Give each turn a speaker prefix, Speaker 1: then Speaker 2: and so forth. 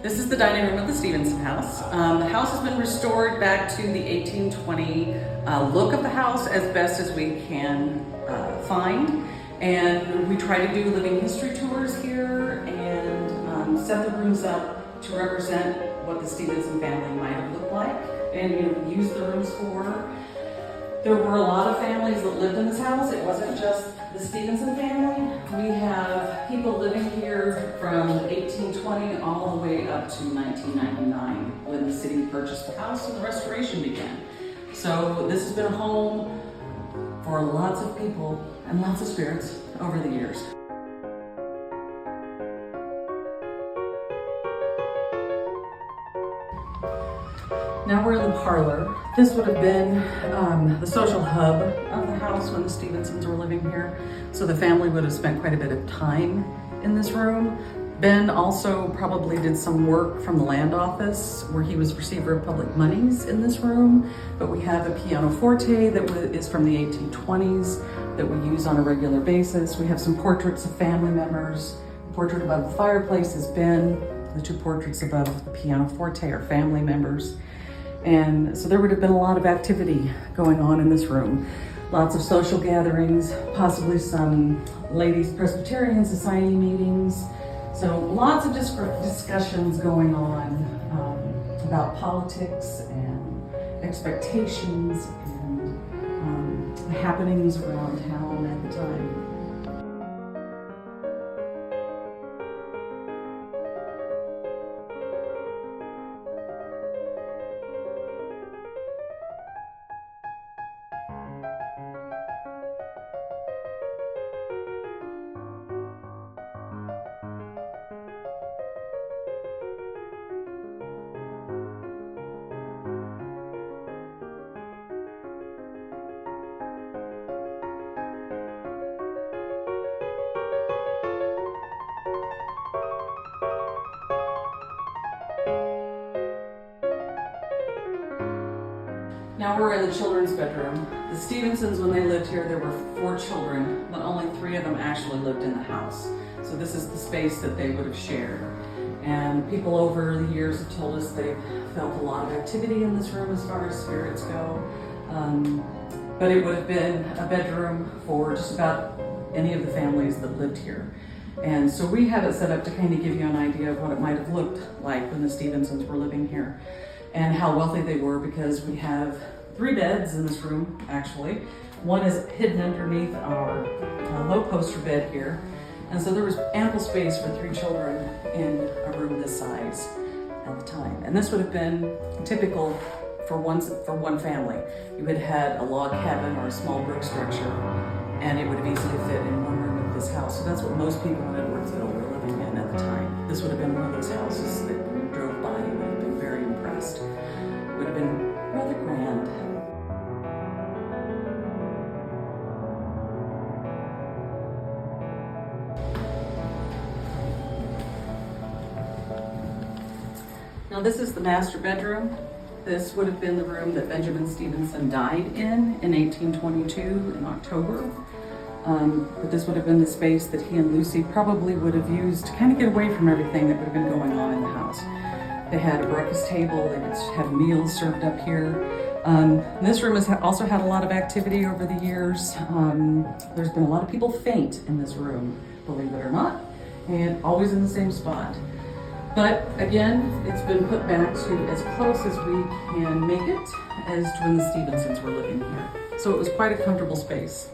Speaker 1: This is the dining room of the Stephenson house. The house has been restored back to the 1820 look of the house as best as we can find. And we try to do living history tours here and set the rooms up to represent what the Stephenson family might have looked like and use the rooms for. There were a lot of families that lived in this house. It wasn't just the Stephenson family. We have people living here from 1820 all the way up to 1999 when the city purchased the house and the restoration began. So this has been a home for lots of people and lots of spirits over the years. Now we're in the parlor. This would have been the social hub of the house when the Stephensons were living here. So the family would have spent quite a bit of time in this room. Ben also probably did some work from the land office where he was receiver of public monies in this room. But we have a pianoforte that is from the 1820s that we use on a regular basis. We have some portraits of family members. The portrait above the fireplace is Ben. The two portraits above the pianoforte are family members. And so there would have been a lot of activity going on in this room. Lots of social gatherings, possibly some ladies' Presbyterian Society meetings. So lots of discussions going on about politics and expectations and happenings around town at the time. Now we're in the children's bedroom. The Stephensons, when they lived here, there were 4 children, but only 3 of them actually lived in the house. So this is the space that they would have shared. And people over the years have told us they've felt a lot of activity in this room as far as spirits go. But it would have been a bedroom for just about any of the families that lived here. And so we have it set up to kind of give you an idea of what it might have looked like when the Stephensons were living here and how wealthy they were, because we have 3 beds in this room, actually. One is hidden underneath our low poster bed here. And so there was ample space for 3 children in a room this size at the time. And this would have been typical for one family. You had had a log cabin or a small brick structure, and it would have easily fit in one room of this house. So that's what most people in Edwardsville were living in at the time. This would have been one of those houses that when you drove by, you would have been very impressed. It would have been rather grand. Now this is the master bedroom. This would have been the room that Benjamin Stephenson died in 1822 in October. But this would have been the space that he and Lucy probably would have used to kind of get away from everything that would have been going on in the house. They had a breakfast table, they could have meals served up here. This room has also had a lot of activity over the years. There's been a lot of people faint in this room, believe it or not, and always in the same spot. But again, it's been put back to as close as we can make it as to when the Stephensons were living here. So it was quite a comfortable space.